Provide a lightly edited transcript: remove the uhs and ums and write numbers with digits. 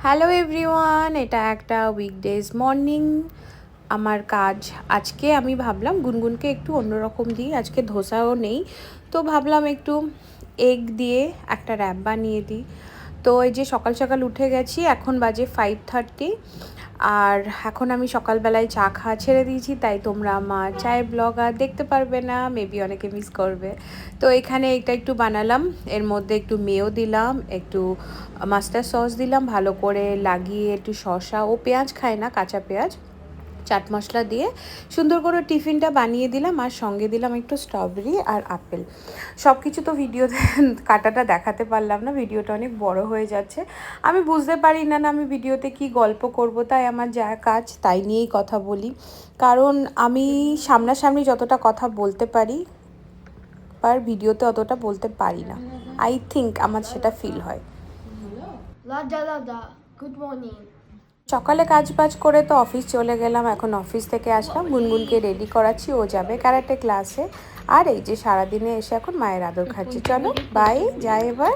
Hello everyone, এটা একটা weekdays morning. আমার কাজ আজকে আমি ভাবলাম গুনগুনকে একটু অন্যরকম দিই। আজকে ধোসাও নেই, তো ভাবলাম একটু এগ দিয়ে একটা র্যাপ বানিয়ে দিই। তো এই যে সকাল সকাল উঠে গেছি, এখন বাজে 5:30। আর এখন আমি সকালবেলায় চা খাওয়া ছেড়ে দিয়েছি, তাই তোমরা আমার চায়ের ব্লগ আর দেখতে পারবে না, মেবি অনেকে মিস করবে। তো এখানে এটা একটু বানালাম, এর মধ্যে একটু মেয়ো দিলাম, একটু মাস্টার্ড সস দিলাম, ভালো করে লাগিয়ে একটু শসা ও পেঁয়াজ খায় না, কাঁচা পেঁয়াজ, চাট মশলা দিয়ে সুন্দর করে টিফিনটা বানিয়ে দিলাম। আর সঙ্গে দিলাম একটু স্ট্রবেরি আর আপেল। সব কিছু তো ভিডিওতে কাটাটা দেখাতে পারলাম না, ভিডিওটা অনেক বড় হয়ে যাচ্ছে। আমি বুঝতে পারি না আমি ভিডিওতে কি গল্প করব, তাই আমার যা কাজ তাই নিয়েই কথা বলি। কারণ আমি সামনাসামনি যতটা কথা বলতে পারি, ভিডিওতে অতটা বলতে পারি না। আই থিঙ্ক আমার সেটা ফিল হয়। Good morning. সকালে কাজ বাজ করে তো অফিস চলে গেলাম। এখন অফিস থেকে আসলাম, গুনগুনকে রেডি করাচ্ছি, ও যাবে ক্যারাটে ক্লাসে। আর এই যে সারাদিনে এসে এখন মায়ের আদর খাচ্ছি। চলো বাই, যাই এবার।